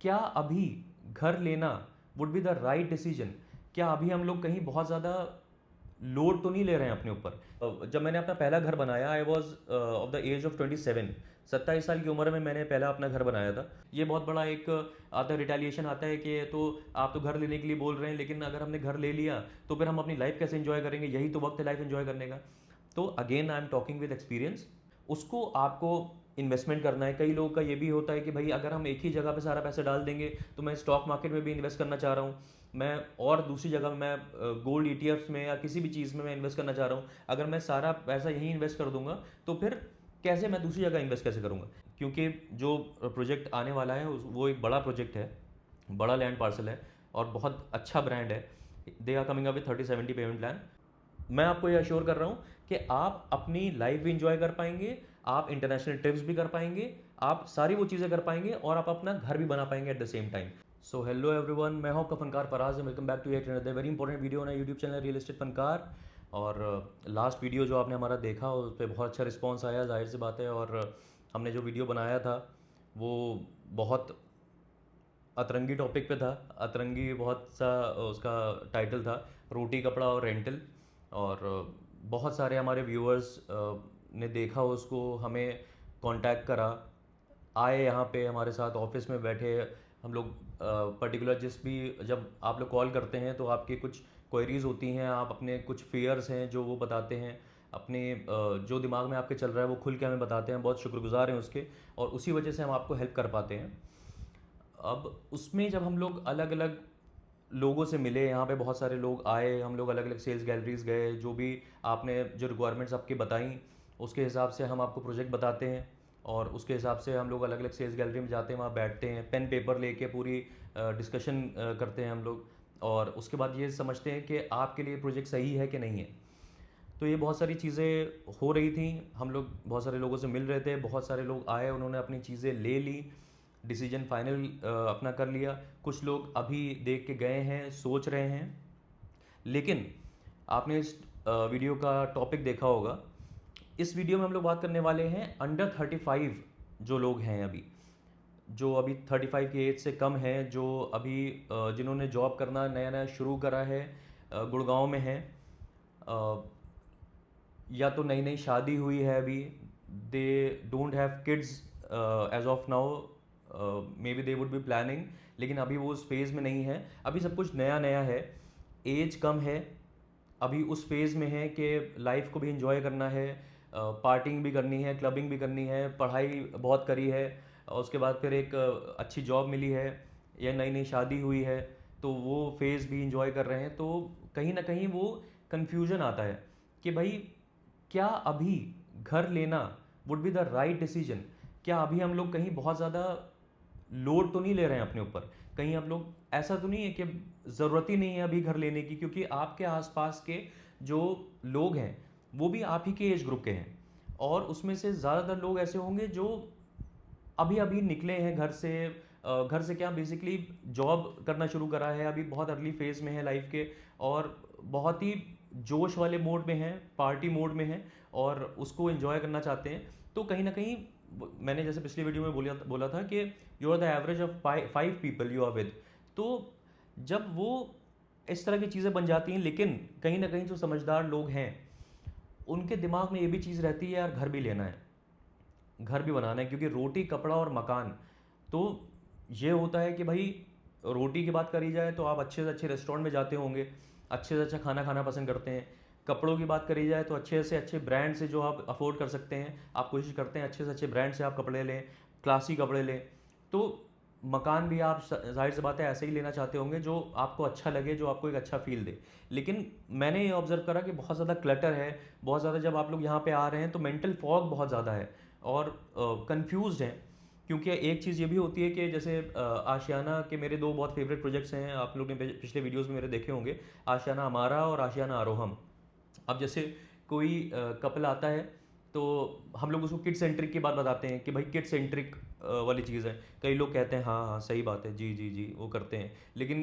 क्या अभी घर लेना would be the right decision? क्या अभी हम लोग कहीं बहुत ज़्यादा लोड तो नहीं ले रहे हैं अपने ऊपर? जब मैंने अपना पहला घर बनाया, I was of the age of 27। 27 साल की उम्र में मैंने पहला अपना घर बनाया था। ये बहुत बड़ा एक आता है, रिटेलिएशन आता है कि तो आप तो घर लेने के लिए बोल रहे हैं, लेकिन अगर हमने घर ले लिया तो फिर हम अपनी लाइफ कैसे एंजॉय करेंगे? यही तो वक्त है लाइफ एंजॉय करने का। तो again I am talking with experience. उसको आपको इन्वेस्टमेंट करना है। कई लोगों का ये भी होता है कि भाई अगर हम एक ही जगह पे सारा पैसा डाल देंगे, तो मैं स्टॉक मार्केट में भी इन्वेस्ट करना चाह रहा हूँ, मैं और दूसरी जगह में मैं गोल्ड ईटीएफ्स में या किसी भी चीज़ में मैं इन्वेस्ट करना चाह रहा हूँ, अगर मैं सारा पैसा यहीं इन्वेस्ट कर दूंगा तो फिर कैसे मैं दूसरी जगह इन्वेस्ट कैसे करूँगा? क्योंकि जो प्रोजेक्ट आने वाला है वो एक बड़ा प्रोजेक्ट है, बड़ा लैंड पार्सल है और बहुत अच्छा ब्रांड है। They are coming up with 30-70 payment plan. मैं आपको ये अश्योर कर रहा हूँ कि आप अपनी लाइफ भी इंजॉय कर पाएंगे, आप इंटरनेशनल ट्रिप्स भी कर पाएंगे, आप सारी वो चीज़ें कर पाएंगे और आप अपना घर भी बना पाएंगे at the same time. So hello everyone, मैं हूं आपका फनकार Faraz, welcome back to yet another very important video on YouTube channel real estate Funkaar. और लास्ट वीडियो जो आपने हमारा देखा उस पर बहुत अच्छा रिस्पॉन्स आया, जाहिर सी बात है। और हमने जो वीडियो बनाया था वो बहुत अतरंगी टॉपिक पे था। अतरंगी बहुत सा उसका टाइटल था, रोटी कपड़ा और रेंटल। और बहुत सारे हमारे व्यूअर्स ने देखा उसको, हमें कांटेक्ट करा, आए यहाँ पे हमारे साथ ऑफिस में बैठे। हम लोग पर्टिकुलर जिस भी जब आप लोग कॉल करते हैं तो आपकी कुछ क्वेरीज होती हैं, आप अपने कुछ फियर्स हैं जो वो बताते हैं, अपने जो दिमाग में आपके चल रहा है वो खुल के हमें बताते हैं। बहुत शुक्रगुजार हैं उसके, और उसी वजह से हम आपको हेल्प कर पाते हैं। अब उसमें जब हम लोग अलग अलग लोगों से मिले, यहाँ पे बहुत सारे लोग आए, हम लोग अलग अलग सेल्स गैलरीज गए, जो भी आपने जो रिक्वायरमेंट्स आपकी बताई उसके हिसाब से हम आपको प्रोजेक्ट बताते हैं। और उसके हिसाब से हम लोग अलग अलग सेल्स गैलरी में जाते हैं, वहाँ बैठते हैं, पेन पेपर लेके पूरी डिस्कशन करते हैं हम लोग। और उसके बाद ये समझते हैं कि आपके लिए प्रोजेक्ट सही है कि नहीं है। तो ये बहुत सारी चीज़ें हो रही थी, हम लोग बहुत सारे लोगों से मिल रहे थे, बहुत सारे लोग आए, उन्होंने अपनी चीज़ें ले ली, डिसीजन फाइनल अपना कर लिया। कुछ लोग अभी देख के गए हैं, सोच रहे हैं। लेकिन आपने इस वीडियो का टॉपिक देखा होगा। इस वीडियो में हम लोग बात करने वाले हैं अंडर 35 जो लोग हैं अभी, जो अभी 35 की एज से कम है, जो अभी जिन्होंने जॉब करना नया नया शुरू करा है, गुड़गांव में है, या तो नई नई शादी हुई है अभी, they don't have kids as of now, maybe they would be planning, लेकिन अभी वो उस फेज़ में नहीं है, अभी सब कुछ नया नया है, एज कम है, अभी उस फेज़ में है कि लाइफ को भी इंजॉय करना है, पार्टिंग भी करनी है, क्लबिंग भी करनी है, पढ़ाई बहुत करी है, और उसके बाद फिर एक अच्छी जॉब मिली है, या नई नई शादी हुई है, तो वो फेज़ भी इंजॉय कर रहे हैं। तो कहीं ना कहीं वो कन्फ्यूजन आता है कि भाई क्या अभी घर लेना would be the right decision? क्या अभी हम लोग कहीं बहुत ज़्यादा लोड तो नहीं ले रहे हैं अपने ऊपर? कहीं हम लोग ऐसा तो नहीं है कि ज़रूरत ही नहीं है अभी घर लेने की? क्योंकि आपके आसपास के जो लोग हैं वो भी आप ही के एज ग्रुप के हैं, और उसमें से ज़्यादातर लोग ऐसे होंगे जो अभी अभी निकले हैं घर से। घर से क्या, बेसिकली जॉब करना शुरू करा है, अभी बहुत अर्ली फेज में है लाइफ के, और बहुत ही जोश वाले मोड में है, पार्टी मोड में है, और उसको एंजॉय करना चाहते हैं। तो कहीं ना कहीं मैंने जैसे पिछली वीडियो में बोला बोला था कि you are the average of 5 people you are with. तो जब वो इस तरह की चीज़ें बन जाती हैं, लेकिन कहीं ना कहीं जो समझदार लोग हैं उनके दिमाग में ये भी चीज़ रहती है, यार घर भी लेना है, घर भी बनाना है, क्योंकि रोटी कपड़ा और मकान। तो ये होता है कि भाई रोटी की बात करी जाए तो आप अच्छे से अच्छे रेस्टोरेंट में जाते होंगे, अच्छे से अच्छा खाना खाना पसंद करते हैं। कपड़ों की बात करी जाए तो अच्छे से अच्छे ब्रांड से जो आप अफोर्ड कर सकते हैं, आप कोशिश करते हैं अच्छे से अच्छे ब्रांड से आप कपड़े लें, क्लासी कपड़े लें। तो मकान भी आप जाहिर सी बात है ऐसे ही लेना चाहते होंगे जो आपको अच्छा लगे, जो आपको एक अच्छा फील दे। लेकिन मैंने ये ऑब्जर्व करा कि बहुत ज़्यादा क्लटर है, बहुत ज़्यादा जब आप लोग यहाँ पे आ रहे हैं तो मेंटल फॉग बहुत ज़्यादा है, और कंफ्यूज्ड हैं। क्योंकि एक चीज़ ये भी होती है कि जैसे आशियाना के मेरे दो बहुत फेवरेट प्रोजेक्ट्स हैं, आप लोग ने पिछले वीडियोस में मेरे देखे होंगे, आशियाना हमारा और आशियाना आरोहम। अब जैसे कोई कपल आता है तो हम लोग उसको किड सेंट्रिक की बात बताते हैं कि भाई किड सेंट्रिक वाली चीज़ है। कई लोग कहते हैं हाँ हाँ सही बात है, जी जी जी, वो करते हैं, लेकिन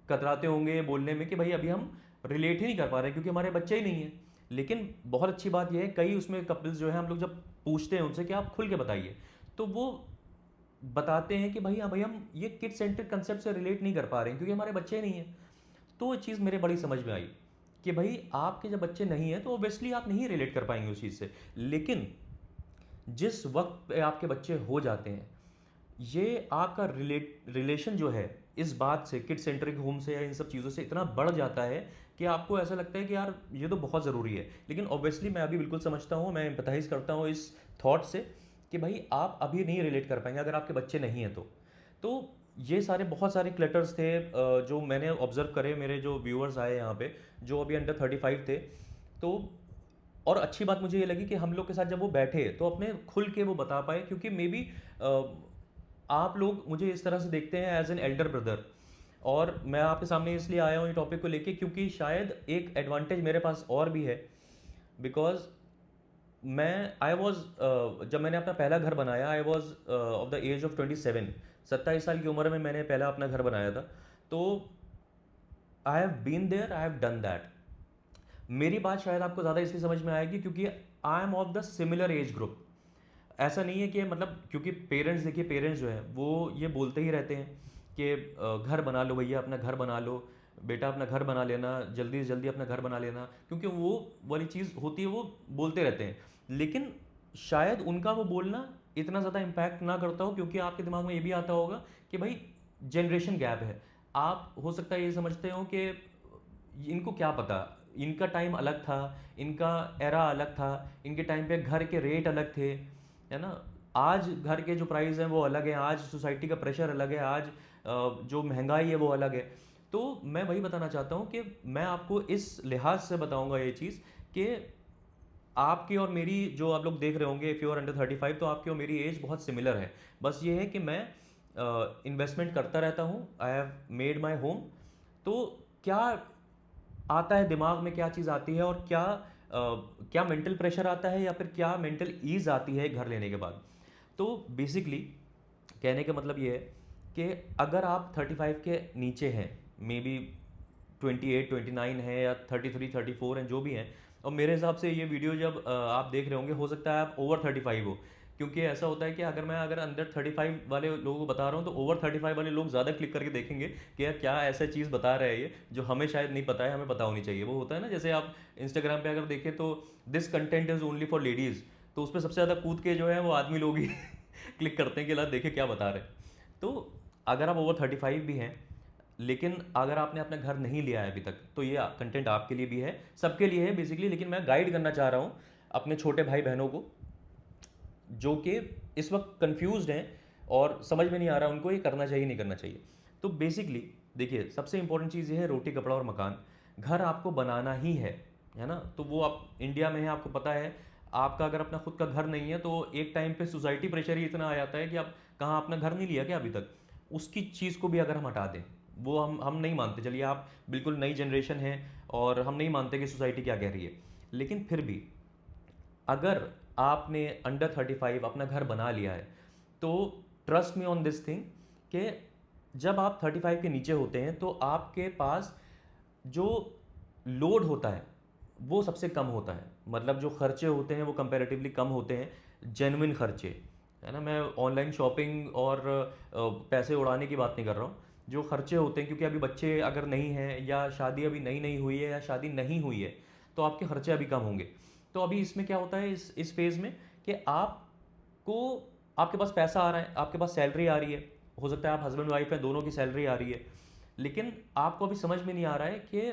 कतराते होंगे बोलने में कि भाई अभी हम रिलेट ही नहीं कर पा रहे क्योंकि हमारे बच्चे ही नहीं है। लेकिन बहुत अच्छी बात यह है, कई उसमें कपल्स जो है हम लोग जब पूछते हैं उनसे कि आप खुल के बताइए, तो वो बताते हैं कि भाई हाँ भाई हम ये किड सेंट्रिक कंसेप्ट से रिलेट नहीं कर पा रहे हैं क्योंकि हमारे बच्चे नहीं हैं। तो वो चीज़ मेरे बड़ी समझ में आई कि भाई आपके जब बच्चे नहीं हैं तो ऑब्वियसली आप नहीं रिलेट कर पाएंगे उस चीज़ से। लेकिन जिस वक्त पे आपके बच्चे हो जाते हैं, ये आपका रिलेशन जो है इस बात से, किड सेंट्रिक होम से या इन सब चीज़ों से इतना बढ़ जाता है कि आपको ऐसा लगता है कि यार ये तो बहुत ज़रूरी है। लेकिन ऑब्वियसली मैं अभी बिल्कुल समझता हूँ, मैं एम्पथाइज करता हूँ इस थॉट से कि भाई आप अभी नहीं रिलेट कर पाएंगे अगर आपके बच्चे नहीं हैं तो ये सारे बहुत सारे क्लटर्स थे जो मैंने ऑब्जर्व करे, मेरे जो व्यूअर्स आए यहाँ पे जो अभी अंडर 35 थे। तो और अच्छी बात मुझे ये लगी कि हम लोग के साथ जब वो बैठे तो अपने खुल के वो बता पाए, क्योंकि मे बी आप लोग मुझे इस तरह से देखते हैं एज एन एल्डर ब्रदर, और मैं आपके सामने इसलिए आया हूँ ये टॉपिक को लेके क्योंकि शायद एक एडवांटेज मेरे पास और भी है। बिकॉज मैं आई वॉज जब मैंने अपना पहला घर बनाया I was of the age of 27, 27 साल की उम्र में मैंने पहला अपना घर बनाया था। तो I have been there, I have done that. मेरी बात शायद आपको ज़्यादा इसलिए समझ में आएगी क्योंकि I am of the similar age group. ऐसा नहीं है कि मतलब, क्योंकि पेरेंट्स, देखिए पेरेंट्स जो है वो ये बोलते ही रहते हैं कि घर बना लो भैया, अपना घर बना लो बेटा, अपना घर बना लेना, जल्दी से जल्दी अपना घर बना लेना, क्योंकि वो वाली चीज़ होती है, वो बोलते रहते हैं। लेकिन शायद उनका वो बोलना इतना ज़्यादा इम्पैक्ट ना करता हो क्योंकि आपके दिमाग में ये भी आता होगा कि भाई जनरेशन गैप है। आप हो सकता है ये समझते हो कि इनको क्या पता, इनका टाइम अलग था, इनका एरा अलग था, इनके टाइम पे घर के रेट अलग थे, है ना। आज घर के जो प्राइस हैं वो अलग है, आज सोसाइटी का प्रेशर अलग है, आज जो महंगाई है वो अलग है। तो मैं वही बताना चाहता हूँ कि मैं आपको इस लिहाज से बताऊंगा ये चीज़ कि आपकी और मेरी, जो आप लोग देख रहे होंगे, इफ़ यू आर अंडर 35 तो आपकी और मेरी एज बहुत सिमिलर है। बस ये है कि मैं इन्वेस्टमेंट करता रहता हूँ, I have made my home. तो क्या आता है दिमाग में, क्या चीज़ आती है और क्या मेंटल प्रेशर आता है या फिर क्या मेंटल ईज आती है घर लेने के बाद। तो बेसिकली कहने का मतलब ये है कि अगर आप 35 के नीचे हैं, मे बी 28 29 है या 33 34 हैं, जो भी हैं, और मेरे हिसाब से ये वीडियो जब आप देख रहे होंगे हो सकता है आप ओवर 35 हो, क्योंकि ऐसा होता है कि अगर अंडर 35 वाले लोगों को बता रहा हूँ तो ओवर 35 वाले लोग ज़्यादा क्लिक करके देखेंगे कि यार क्या ऐसा चीज़ बता रहा है ये जो हमें शायद नहीं पता है, हमें पता होनी चाहिए। वो होता है ना, जैसे आप इंस्टाग्राम पे अगर देखें तो this content is only for ladies, तो उस पर सबसे ज़्यादा कूद के जो है वो आदमी लोग ही क्लिक करते हैं कि ला देखे क्या बता रहे हैं। तो अगर आप ओवर 35 भी हैं, लेकिन अगर आपने अपना घर नहीं लिया है अभी तक, तो ये कंटेंट आपके लिए भी है, सबके लिए है बेसिकली। लेकिन मैं गाइड करना चाह रहा हूँ अपने छोटे भाई बहनों को जो कि इस वक्त कंफ्यूज्ड हैं और समझ में नहीं आ रहा उनको ये करना चाहिए नहीं करना चाहिए। तो बेसिकली देखिए, सबसे इंपॉर्टेंट चीज़ ये है, रोटी कपड़ा और मकान। घर आपको बनाना ही है ना। तो वो आप इंडिया में है, आपको पता है, आपका अगर अपना खुद का घर नहीं है तो एक टाइम पे सोसाइटी प्रेशर ही इतना आ जाता है कि आप कहाँ अपना घर नहीं लिया क्या अभी तक। उसकी चीज़ को भी अगर हम हटा दें, वो हम नहीं मानते, चलिए आप बिल्कुल नई जनरेशन है और हम नहीं मानते कि सोसाइटी क्या कह रही है, लेकिन फिर भी अगर आपने अंडर 35 अपना घर बना लिया है तो trust me on this thing कि जब आप 35 के नीचे होते हैं तो आपके पास जो लोड होता है वो सबसे कम होता है। मतलब जो खर्चे होते हैं वो कंपैरेटिवली कम होते हैं, जेन्युइन खर्चे, है ना। मैं ऑनलाइन शॉपिंग और पैसे उड़ाने की बात नहीं कर रहा हूँ। जो खर्चे होते हैं, क्योंकि अभी बच्चे अगर नहीं हैं या शादी अभी नई नई हुई है या शादी नहीं हुई है तो आपके खर्चे अभी कम होंगे। तो अभी इसमें क्या होता है इस फेज़ में कि आपको, आपके पास पैसा आ रहा है, आपके पास सैलरी आ रही है, हो सकता है आप हस्बैंड वाइफ हैं, दोनों की सैलरी आ रही है, लेकिन आपको अभी समझ में नहीं आ रहा है कि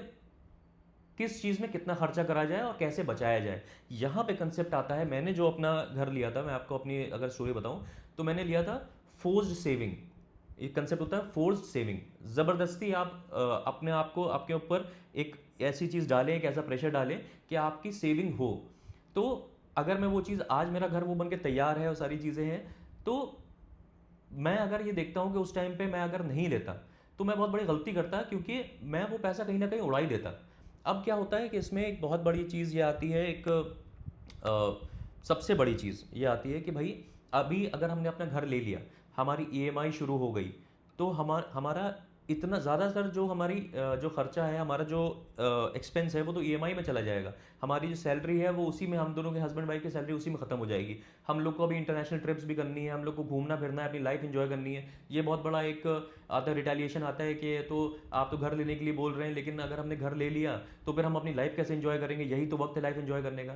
किस चीज़ में कितना खर्चा करा जाए और कैसे बचाया जाए। यहाँ पे कंसेप्ट आता है। मैंने जो अपना घर लिया था, मैं आपको अपनी अगर स्टोरी बताऊँ तो मैंने लिया था फोर्स्ड सेविंग। एक कंसेप्ट होता है फोर्स्ड सेविंग, ज़बरदस्ती आप अपने आप को, आपके ऊपर एक ऐसी चीज़ डालें, एक ऐसा प्रेशर डालें कि आपकी सेविंग हो। तो अगर मैं वो चीज़, आज मेरा घर वो बन के तैयार है और सारी चीज़ें हैं, तो मैं अगर ये देखता हूँ कि उस टाइम पे मैं अगर नहीं लेता तो मैं बहुत बड़ी गलती करता, क्योंकि मैं वो पैसा कहीं ना कहीं उड़ा ही देता। अब क्या होता है कि इसमें एक बहुत बड़ी चीज़ ये आती है, एक सबसे बड़ी चीज़ ये आती है कि भाई अभी अगर हमने अपना घर ले लिया, हमारी ईएमआई शुरू हो गई, तो हमारा इतना ज़्यादातर जो हमारी जो खर्चा है, हमारा जो एक्सपेंस है, वो तो ईएमआई में चला जाएगा। हमारी जो सैलरी है वो उसी में, हम दोनों के हस्बैंड वाइफ की सैलरी उसी में ख़त्म हो जाएगी। हम लोग को अभी इंटरनेशनल ट्रिप्स भी करनी है, हम लोग को घूमना फिरना है, अपनी लाइफ एंजॉय करनी है। ये बहुत बड़ा एक आता है, रिटेलिएशन आता है कि तो आप तो घर लेने के लिए बोल रहे हैं, लेकिन अगर हमने घर ले लिया तो फिर हम अपनी लाइफ कैसे एंजॉय करेंगे? यही तो वक्त है लाइफ एंजॉय करने का।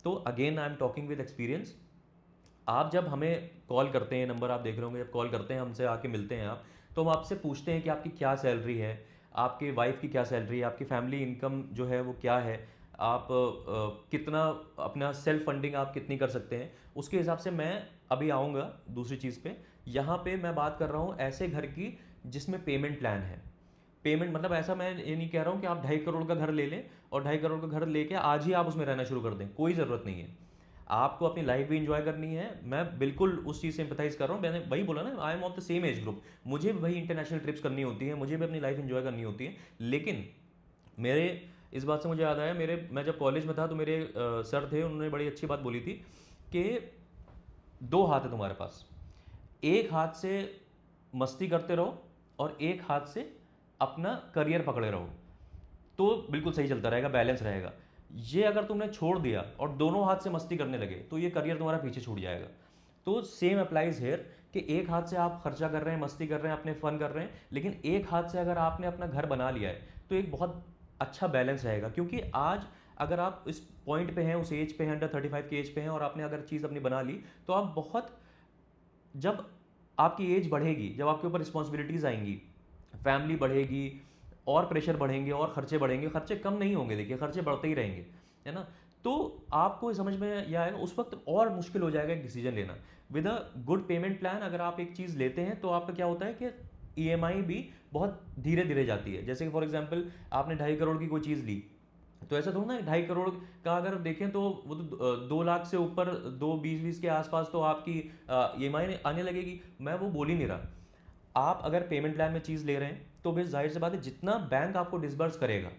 तो again I am talking with experience. आप जब हमें कॉल करते हैं, नंबर आप देख रहे होंगे, जब कॉल करते हैं हमसे, आके मिलते हैं आप, तो हम आपसे पूछते हैं कि आपकी क्या सैलरी है, आपके वाइफ की क्या सैलरी है, आपकी फैमिली इनकम जो है वो क्या है, आप कितना अपना सेल्फ फंडिंग आप कितनी कर सकते हैं। उसके हिसाब से मैं अभी आऊँगा दूसरी चीज़ पे। यहाँ पे मैं बात कर रहा हूँ ऐसे घर की जिसमें पेमेंट प्लान है। पेमेंट मतलब ऐसा, मैं ये नहीं कह रहा हूँ कि आप 2.5 करोड़ का घर ले लें और 2.5 करोड़ का घर लेके आज ही आप उसमें रहना शुरू कर दें, कोई ज़रूरत नहीं है। आपको अपनी लाइफ भी इंजॉय करनी है, मैं बिल्कुल उस चीज़ से एम्पथाइज कर रहा हूँ। मैंने वही बोला ना, I am of the same age group. मुझे भी वही इंटरनेशनल ट्रिप्स करनी होती है, मुझे भी अपनी लाइफ इंजॉय करनी होती है। लेकिन मेरे, इस बात से मुझे याद आया, मेरे, मैं जब कॉलेज में था तो मेरे सर थे, उन्होंने बड़ी अच्छी बात बोली थी कि दो हाथ है तुम्हारे पास, एक हाथ से मस्ती करते रहो और एक हाथ से अपना करियर पकड़े रहो, तो बिल्कुल सही चलता रहेगा, बैलेंस रहेगा। ये अगर तुमने छोड़ दिया और दोनों हाथ से मस्ती करने लगे तो ये करियर तुम्हारा पीछे छूट जाएगा। तो सेम अप्लाइज हेयर कि एक हाथ से आप खर्चा कर रहे हैं, मस्ती कर रहे हैं, अपने फन कर रहे हैं, लेकिन एक हाथ से अगर आपने अपना घर बना लिया है तो एक बहुत अच्छा बैलेंस रहेगा। क्योंकि आज अगर आप इस पॉइंट पे हैं, उस एज पे हैं, अंडर 35 की एज पे हैं, और आपने अगर चीज़ अपनी बना ली, तो आप बहुत, जब आपकी एज बढ़ेगी, जब आपके ऊपर रिस्पॉन्सिबिलिटीज़ आएंगी, फैमिली बढ़ेगी, और प्रेशर बढ़ेंगे और खर्चे बढ़ेंगे, खर्चे कम नहीं होंगे, देखिए खर्चे बढ़ते ही रहेंगे, है ना। तो आपको समझ में यह आएगा, उस वक्त और मुश्किल हो जाएगा एक डिसीजन लेना। With a good payment plan अगर आप एक चीज़ लेते हैं तो आपका क्या होता है कि ईएमआई भी बहुत धीरे धीरे जाती है। जैसे कि फॉर एग्जांपल आपने 2.5 करोड़ की कोई चीज़ ली, तो ऐसा थोड़ा ना, 2.5 करोड़ का अगर देखें तो वो तो 2 लाख से ऊपर, 2 20 20 के आसपास तो आपकी ईएमआई आने लगेगी। मैं वो बोल ही नहीं रहा। आप अगर पेमेंट प्लान में चीज़ ले रहे हैं तो फिर जाहिर सी बात है, जितना बैंक आपको डिसबर्स करेगा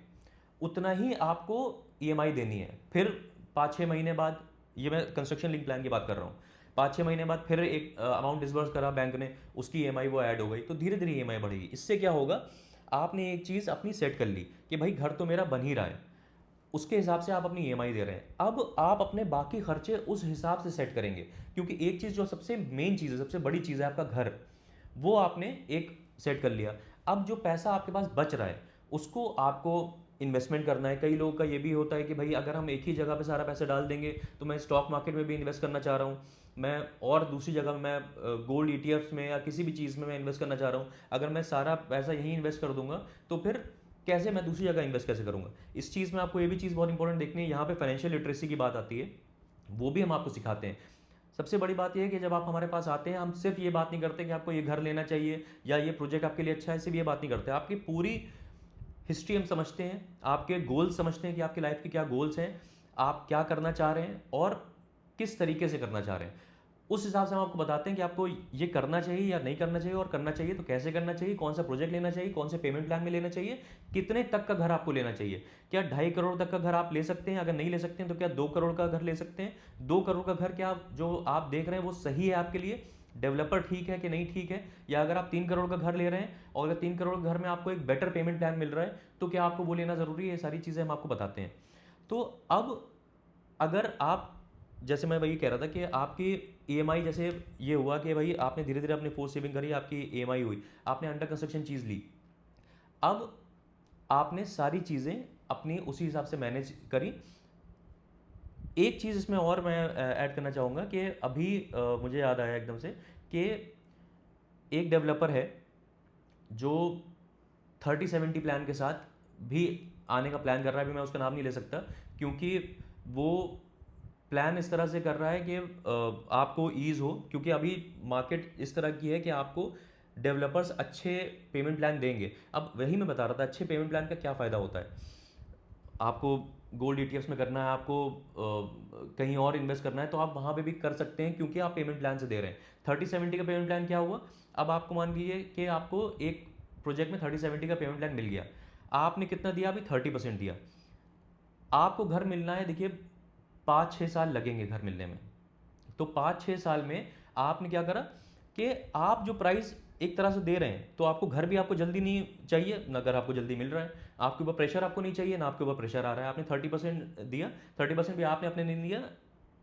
उतना ही आपको ईएमआई देनी है। फिर 5-6 महीने बाद, ये मैं कंस्ट्रक्शन लिंक प्लान की बात कर रहा हूँ, 5-6 महीने बाद फिर एक अमाउंट डिसबर्स करा बैंक ने, उसकी ईएमआई वो ऐड हो गई, तो धीरे धीरे ईएमआई बढ़ेगी। इससे क्या होगा, आपने एक चीज़ अपनी सेट कर ली कि भाई घर तो मेरा बन ही रहा है, उसके हिसाब से आप अपनी ईएमआई दे रहे हैं। अब आप अपने बाकी खर्चे उस हिसाब से सेट करेंगे, क्योंकि एक चीज़ जो सबसे मेन चीज़ है, सबसे बड़ी चीज़ है आपका घर, वो आपने एक सेट कर लिया। अब जो पैसा आपके पास बच रहा है उसको आपको इन्वेस्टमेंट करना है। कई लोगों का ये भी होता है कि भाई अगर हम एक ही जगह पे सारा पैसा डाल देंगे, तो मैं स्टॉक मार्केट में भी इन्वेस्ट करना चाह रहा हूँ, मैं और दूसरी जगह में मैं गोल्ड ईटीएफ्स में या किसी भी चीज़ में मैं इन्वेस्ट करना चाह रहा हूँ, अगर मैं सारा पैसा यहीं इन्वेस्ट कर दूंगा तो फिर कैसे मैं दूसरी जगह इन्वेस्ट कैसे करूंगा। इस चीज़ में आपको ये भी चीज़ बहुत इंपॉर्टेंट देखनी है, यहाँ पे फाइनेंशियल लिटरेसी की बात आती है, वो भी हम आपको सिखाते हैं। सबसे बड़ी बात यह है कि जब आप हमारे पास आते हैं, हम सिर्फ ये बात नहीं करते कि आपको ये घर लेना चाहिए या ये प्रोजेक्ट आपके लिए अच्छा है, सिर्फ ये बात नहीं करते, आपकी पूरी हिस्ट्री हम समझते हैं, आपके गोल्स समझते हैं कि आपकी लाइफ के क्या गोल्स हैं, आप क्या करना चाह रहे हैं और किस तरीके से करना चाह रहे हैं। उस हिसाब से हम आपको बताते हैं कि आपको ये करना चाहिए या नहीं करना चाहिए, और करना चाहिए तो कैसे करना चाहिए, कौन सा प्रोजेक्ट लेना चाहिए, कौन से पेमेंट प्लान में लेना चाहिए, कितने तक का घर आपको लेना चाहिए। क्या 2.5 करोड़ तक का घर आप ले सकते हैं? अगर नहीं ले सकते हैं तो क्या 2 करोड़ का घर ले सकते हैं? 2 करोड़ का घर क्या जो आप देख रहे हैं वो सही है आपके लिए? डेवलपर ठीक है कि नहीं ठीक है? या अगर आप 3 करोड़ का घर ले रहे हैं और अगर 3 करोड़ घर में आपको एक बेटर पेमेंट प्लान मिल रहा है, तो क्या आपको वो लेना ज़रूरी है? ये सारी चीज़ें हम आपको बताते हैं। तो अब अगर आप, जैसे मैं वही कह रहा था कि आपकी ईएमआई, जैसे ये हुआ कि भाई आपने धीरे धीरे अपनी फोर्स सेविंग करी, आपकी ईएमआई हुई, आपने अंडर कंस्ट्रक्शन चीज़ ली, अब आपने सारी चीज़ें अपनी उसी हिसाब से मैनेज करी। एक चीज़ इसमें और मैं ऐड करना चाहूँगा कि अभी मुझे याद आया एकदम से कि एक डेवलपर है जो 30-70 प्लान के साथ भी आने का प्लान कर रहा है। अभी मैं उसका नाम नहीं ले सकता, क्योंकि वो प्लान इस तरह से कर रहा है कि आपको ईज़ हो, क्योंकि अभी मार्केट इस तरह की है कि आपको डेवलपर्स अच्छे पेमेंट प्लान देंगे। अब वही मैं बता रहा था, अच्छे पेमेंट प्लान का क्या फ़ायदा होता है। आपको गोल्ड ईटीएफ्स में करना है, आपको कहीं और इन्वेस्ट करना है, तो आप वहाँ पे भी कर सकते हैं, क्योंकि आप पेमेंट प्लान से दे रहे हैं। 30-70 का पेमेंट प्लान क्या हुआ, अब आपको मान लीजिए कि आपको एक प्रोजेक्ट में 30-70 का पेमेंट प्लान मिल गया, आपने कितना दिया? अभी 30% दिया। आपको घर मिलना है, देखिए 5-6 साल लगेंगे घर मिलने में। तो 5-6 साल में आपने क्या करा कि आप जो प्राइस एक तरह से दे रहे हैं, तो आपको घर भी आपको जल्दी नहीं चाहिए, ना घर आपको जल्दी मिल रहा है, आपके ऊपर प्रेशर आपको नहीं चाहिए, ना आपके ऊपर प्रेशर आ रहा है। आपने 30% दिया, 30% भी आपने अपने नहीं दिया,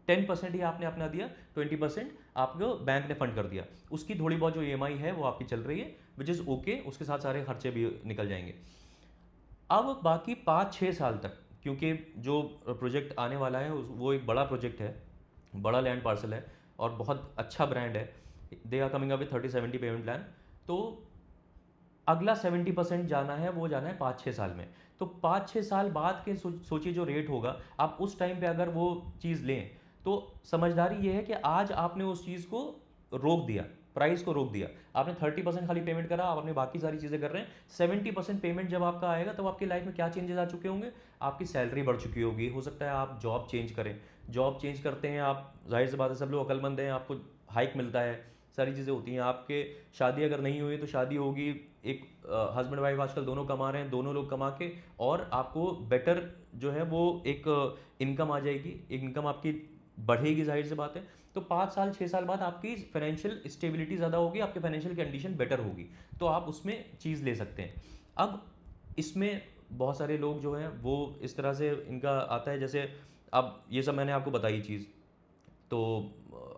10% ही आपने अपना दिया, 20% आपको बैंक ने फंड कर दिया। उसकी थोड़ी बहुत जो EMI है वो आपकी चल रही है, विच इज़ ओके, उसके साथ सारे खर्चे भी निकल जाएंगे। अब बाकी 5-6 साल तक, क्योंकि जो प्रोजेक्ट आने वाला है वो एक बड़ा प्रोजेक्ट है, बड़ा लैंड पार्सल है और बहुत अच्छा ब्रांड है। They are coming up with 30-70 payment plan. तो अगला 70% जाना है, वो जाना है 5-6 साल में। तो 5-6 साल बाद के सोचिए जो रेट होगा, आप उस टाइम पे अगर वो चीज़ लें, तो समझदारी ये है कि आज आपने उस चीज़ को रोक दिया, प्राइस को रोक दिया। आपने 30% खाली पेमेंट करा, आप अपनी बाकी सारी चीज़ें कर रहे हैं। 70% पेमेंट जब आपका आएगा, तब आपकी लाइफ में क्या चेंजेस आ चुके होंगे? आपकी सैलरी बढ़ चुकी होगी, हो सकता है आप जॉब चेंज करें। जॉब चेंज करते हैं आप, जाहिर सी बात है सब लोग अक्लमंद हैं, आपको हाइक मिलता है, सारी चीज़ें होती हैं। आपके शादी अगर नहीं हुई तो शादी होगी, एक हस्बैंड वाइफ आजकल दोनों कमा रहे हैं, दोनों लोग कमा के, और आपको बेटर जो है वो एक इनकम आ जाएगी, एक इनकम आपकी बढ़ेगी, जाहिर सी बात है। तो 5 साल 6 साल बाद आपकी फाइनेंशियल स्टेबिलिटी ज़्यादा होगी, आपकी फाइनेंशियल कंडीशन बेटर होगी, तो आप उसमें चीज़ ले सकते हैं। अब इसमें बहुत सारे लोग जो हैं वो इस तरह से इनका आता है, जैसे अब ये सब मैंने आपको बताई चीज़, तो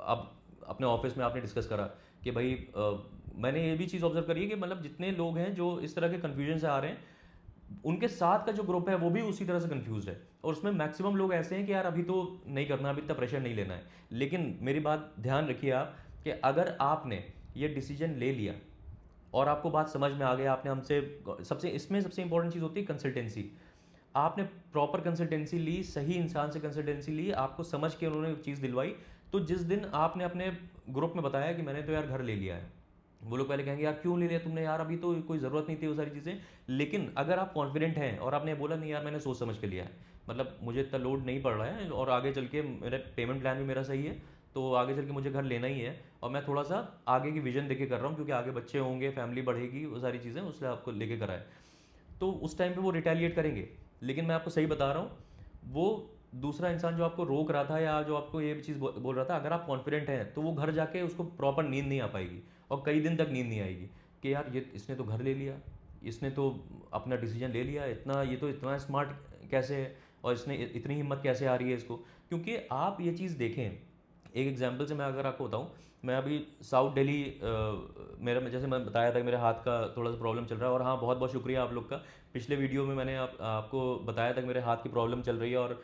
अब अपने ऑफिस में आपने डिस्कस करा कि भाई मैंने ये भी चीज़ ऑब्जर्व करी है कि मतलब जितने लोग हैं जो इस तरह के कन्फ्यूजन से आ रहे हैं, उनके साथ का जो ग्रुप है वो भी उसी तरह से कंफ्यूज है, और उसमें मैक्सिमम लोग ऐसे हैं कि यार अभी तो नहीं करना, अभी इतना प्रेशर नहीं लेना है। लेकिन मेरी बात ध्यान रखिए आप, कि अगर आपने ये डिसीजन ले लिया और आपको बात समझ में आ गया, आपने हमसे, सबसे इंपॉर्टेंट चीज़ होती है कंसल्टेंसी। आपने प्रॉपर कंसल्टेंसी ली, सही इंसान से कंसल्टेंसी ली, आपको समझ के उन्होंने चीज़ दिलवाई, तो जिस दिन आपने अपने ग्रुप में बताया कि मैंने तो यार घर ले लिया है, वो लोग पहले कहेंगे यार क्यों ले लिया तुमने, यार अभी तो कोई ज़रूरत नहीं थी वो सारी चीज़ें। लेकिन अगर आप कॉन्फिडेंट हैं और आपने बोला नहीं यार मैंने सोच समझ के लिया है, मतलब मुझे इतना लोड नहीं पड़ रहा है और आगे चल के मेरा पेमेंट प्लान भी मेरा सही है, तो आगे चल के मुझे घर लेना ही है, और मैं थोड़ा सा आगे की विजन देके कर रहा हूँ, क्योंकि आगे बच्चे होंगे, फैमिली बढ़ेगी, वो सारी चीज़ें, उसलिए आपको लेके करा है। तो उस टाइम पे वो रिटेलिएट करेंगे। लेकिन मैं आपको सही बता रहा हूँ, वो दूसरा इंसान जो आपको रोक रहा था या जो आपको ये चीज़ बोल रहा था, अगर आप कॉन्फिडेंट हैं तो वो घर जाके उसको प्रॉपर नींद नहीं आ पाएगी, और कई दिन तक नींद नहीं आएगी कि यार ये इसने तो घर ले लिया, इसने तो अपना डिसीजन ले लिया, इतना ये तो इतना स्मार्ट कैसे है, और इसने इतनी हिम्मत कैसे आ रही है इसको। क्योंकि आप ये चीज़ देखें, एक एग्जांपल से मैं अगर आपको बताऊं, मैं अभी साउथ दिल्ली, मेरा जैसे मैं बताया था कि मेरे हाथ का थोड़ा सा प्रॉब्लम चल रहा है, और हाँ बहुत बहुत शुक्रिया आप लोग का। पिछले वीडियो में मैंने आपको बताया था कि मेरे हाथ की प्रॉब्लम चल रही है, और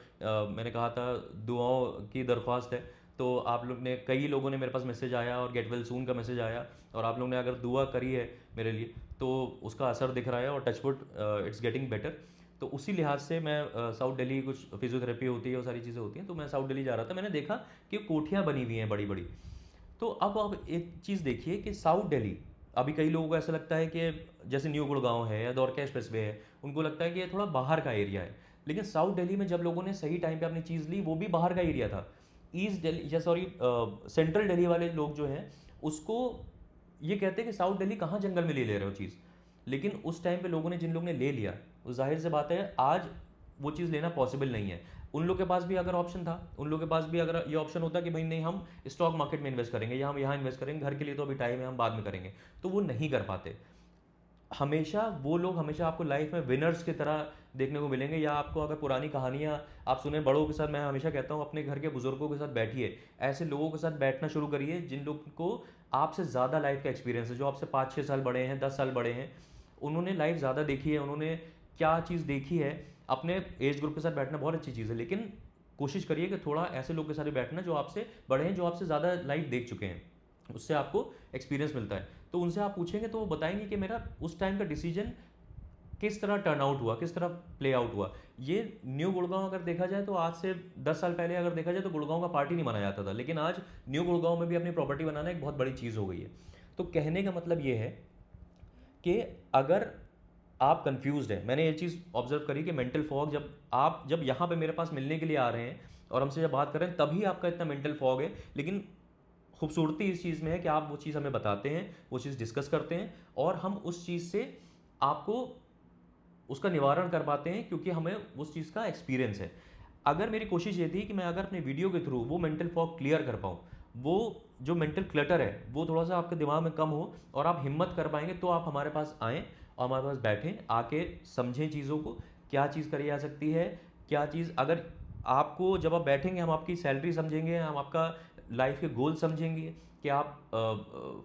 मैंने कहा था दुआओं की दरख्वास्त है। तो आप लोग ने, कई लोगों ने मेरे पास मैसेज आया, और गेट वेल सून का मैसेज आया, और आप लोग ने अगर दुआ करी है मेरे लिए, तो उसका असर दिख रहा है, और टचवुड इट्स गेटिंग बेटर। तो उसी लिहाज से मैं साउथ दिल्ली, कुछ फिजियोथेरेपी होती है, वो सारी चीज़ें होती हैं, तो मैं साउथ दिल्ली जा रहा था, मैंने देखा कि कोठियाँ बनी हुई हैं बड़ी बड़ी। तो अब आप एक चीज़ देखिए कि साउथ दिल्ली, अभी कई लोगों को ऐसा लगता है कि जैसे न्यू गुड़गांव है या द्वारका एक्सप्रेसवे है, उनको लगता है कि ये थोड़ा बाहर का एरिया है। लेकिन साउथ दिल्ली में जब लोगों ने सही टाइम पे अपनी चीज़ ली, वो भी बाहर का एरिया था। ईस्ट दिल्ली या सॉरी सेंट्रल दिल्ली वाले लोग जो हैं, उसको ये कहते हैं कि साउथ दिल्ली कहाँ जंगल में ले रहे हो चीज़। लेकिन उस टाइम पे लोगों ने, जिन लोगों ने ले लिया, वो जाहिर से बात है आज वो चीज़ लेना पॉसिबल नहीं है। उन लोग के पास भी अगर ऑप्शन था, उन लोग के पास भी अगर ये ऑप्शन होता कि भाई नहीं हम स्टॉक मार्केट में इन्वेस्ट करेंगे या हम यहाँ इन्वेस्ट करेंगे, घर के लिए तो अभी टाइम है, हम बाद में करेंगे, तो वो नहीं कर पाते। हमेशा वो लोग, हमेशा आपको लाइफ में विनर्स की तरह देखने को मिलेंगे। या आपको अगर पुरानी कहानियाँ आप सुने बड़ों के साथ, मैं हमेशा कहता हूँ अपने घर के बुजुर्गों के साथ बैठिए, ऐसे लोगों के साथ बैठना शुरू करिए जिन लोग को आपसे ज़्यादा लाइफ का एक्सपीरियंस है, जो आपसे 5-6 साल बड़े हैं, 10 साल बड़े हैं, उन्होंने लाइफ ज़्यादा देखी है, उन्होंने क्या चीज़ देखी है। अपने एज ग्रुप के साथ बैठना बहुत अच्छी चीज़ है, लेकिन कोशिश करिए कि थोड़ा ऐसे लोग के साथ बैठना जो आपसे बड़े हैं, जो आपसे ज़्यादा लाइफ देख चुके हैं, उससे आपको एक्सपीरियंस मिलता है। तो उनसे आप पूछेंगे तो वो बताएंगे कि मेरा उस टाइम का डिसीजन किस तरह टर्न आउट हुआ, किस तरह प्ले आउट हुआ। ये न्यू गुड़गांव अगर देखा जाए तो आज से 10 साल पहले अगर देखा जाए तो गुड़गांव का पार्टी नहीं माना जाता था, लेकिन आज न्यू गुड़गांव में भी अपनी प्रॉपर्टी बनाना एक बहुत बड़ी चीज़ हो गई है। तो कहने का मतलब ये है कि अगर आप कंफ्यूज्ड हैं, मैंने ये चीज़ ऑब्जर्व करी कि मेंटल फॉग, जब यहाँ पे मेरे पास मिलने के लिए आ रहे हैं और हमसे जब बात कर रहे हैं, तभी आपका इतना मेंटल फॉग है। लेकिन खूबसूरती इस चीज़ में है कि आप वो चीज़ हमें बताते हैं, वो चीज़ डिस्कस करते हैं, और हम उस चीज़ से आपको उसका निवारण कर पाते हैं, क्योंकि हमें उस चीज़ का एक्सपीरियंस है। अगर मेरी कोशिश ये थी कि मैं अगर अपने वीडियो के थ्रू वो मेंटल फॉग क्लियर कर पाऊँ, वो जो मेंटल क्लटर है वो थोड़ा सा आपके दिमाग में कम हो और आप हिम्मत कर पाएंगे, तो आप हमारे पास आएँ और हमारे पास बैठें, आके समझें चीज़ों को, क्या चीज़ करी जा सकती है, क्या चीज़ अगर आपको, जब आप बैठेंगे हम आपकी सैलरी समझेंगे, हम आपका लाइफ के गोल समझेंगे कि आप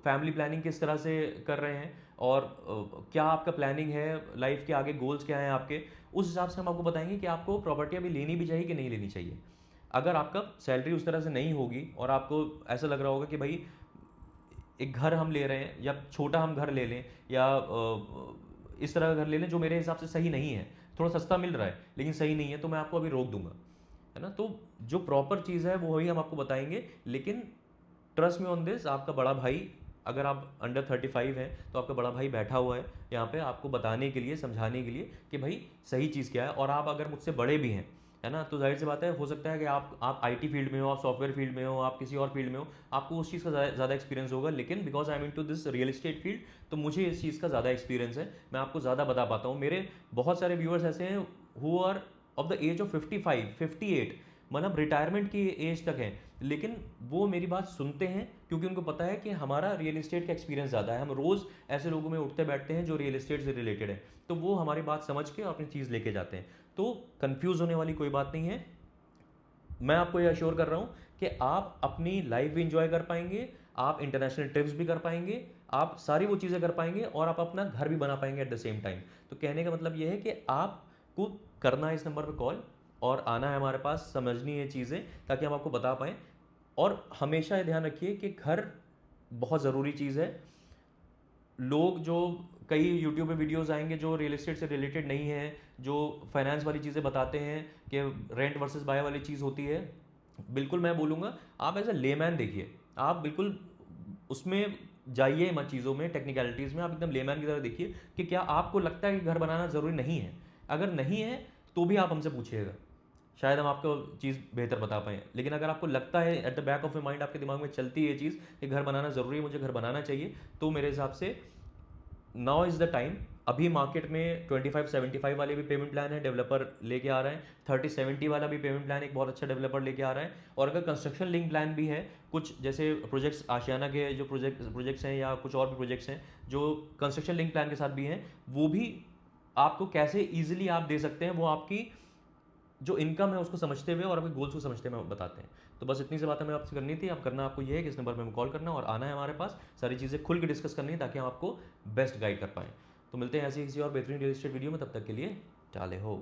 फैमिली प्लानिंग किस तरह से कर रहे हैं और क्या आपका प्लानिंग है, लाइफ के आगे गोल्स क्या हैं आपके, उस हिसाब से हम आपको बताएंगे कि आपको प्रॉपर्टी अभी लेनी भी चाहिए कि नहीं लेनी चाहिए। अगर आपका सैलरी उस तरह से नहीं होगी और आपको ऐसा लग रहा होगा कि भाई एक घर हम ले रहे हैं या छोटा हम घर ले लें या इस तरह का घर ले लें जो मेरे हिसाब से सही नहीं है, थोड़ा सस्ता मिल रहा है लेकिन सही नहीं है, तो मैं आपको अभी रोक दूंगा, है ना। तो जो प्रॉपर चीज़ है वो ही हम आपको बताएंगे, लेकिन ट्रस्ट में ऑन दिस, आपका बड़ा भाई, अगर आप अंडर 35 हैं तो आपका बड़ा भाई बैठा हुआ है यहाँ पे आपको बताने के लिए, समझाने के लिए कि भाई सही चीज़ क्या है। और आप अगर मुझसे बड़े भी हैं, है ना, तो जाहिर सी बात है, हो सकता है कि आप आईटी फील्ड में हो, आप सॉफ्टवेयर फील्ड में हो, आप किसी और फील्ड में हो, आपको उस चीज़ का ज़्यादा एक्सपीरियंस होगा, लेकिन because I am into this real estate field, तो मुझे इस चीज़ का ज़्यादा एक्सपीरियंस है, मैं आपको ज़्यादा बता पाता हूँ। मेरे बहुत सारे व्यूअर्स ऐसे हैं who are of the age of 55 58, मतलब रिटायरमेंट की एज तक है, लेकिन वो मेरी बात सुनते हैं क्योंकि उनको पता है कि हमारा रियल एस्टेट का एक्सपीरियंस ज़्यादा है, हम रोज़ ऐसे लोगों में उठते बैठते हैं जो रियल एस्टेट से रिलेटेड है, तो वो हमारी बात समझ के अपनी चीज़ लेके जाते हैं। तो कंफ्यूज होने वाली कोई बात नहीं है, मैं आपको ये अश्योर कर रहा हूँ कि आप अपनी लाइफ भी इंजॉय कर पाएंगे, आप इंटरनेशनल ट्रिप्स भी कर पाएंगे, आप सारी वो चीज़ें कर पाएंगे और आप अपना घर भी बना पाएंगे एट द सेम टाइम। तो कहने का मतलब ये है कि आपको करना है इस नंबर पर कॉल और आना है हमारे पास, समझनी है चीज़ें ताकि हम आपको बता पाएँ। और हमेशा ये ध्यान रखिए कि घर बहुत ज़रूरी चीज़ है। लोग जो कई यूट्यूब पे वीडियोस आएंगे जो रियल एस्टेट से रिलेटेड नहीं है, जो फाइनेंस वाली चीज़ें बताते हैं कि रेंट वर्सेस बाय वाली चीज़ होती है, बिल्कुल मैं बोलूँगा आप एज अ लेमैन देखिए, आप बिल्कुल उसमें जाइए मत, चीज़ों में टेक्निकलिटीज़ में, आप एकदम लेमैन की तरह देखिए कि क्या आपको लगता है कि घर बनाना ज़रूरी नहीं है। अगर नहीं है तो भी आप हमसे पूछिएगा, शायद हम आपको चीज़ बेहतर बता पाएँ। लेकिन अगर आपको लगता है at the back of a mind, आपके दिमाग में चलती है ये चीज़ कि घर बनाना ज़रूरी है, मुझे घर बनाना चाहिए, तो मेरे हिसाब से नाउ इज़ द टाइम। अभी मार्केट में 25-75 वाले भी पेमेंट प्लान है, डेवलपर लेके आ रहे हैं, 30-70 वाला भी पेमेंट प्लान एक बहुत अच्छा डेवलपर लेके आ रहा है। और अगर कंस्ट्रक्शन लिंक प्लान भी है, कुछ जैसे प्रोजेक्ट्स आशियाना के जो प्रोजेक्ट्स हैं या कुछ और भी प्रोजेक्ट्स हैं जो कंस्ट्रक्शन लिंक प्लान के साथ भी हैं, वो भी आपको कैसे ईजिली आप दे सकते हैं, वो आपकी जो इनकम है उसको समझते हुए और आपके गोल्स को समझते हुए बताते हैं। तो बस इतनी सी बात हमें आपसे करनी थी। अब करना आपको ये है कि इस नंबर पर हमें कॉल करना और आना है हमारे पास, सारी चीज़ें खुल के डिस्कस करनी है ताकि हम आपको बेस्ट गाइड कर पाएँ। तो मिलते हैं ऐसी किसी और बेहतरीन रियल एस्टेट वीडियो में, तब तक के लिए चाले हो।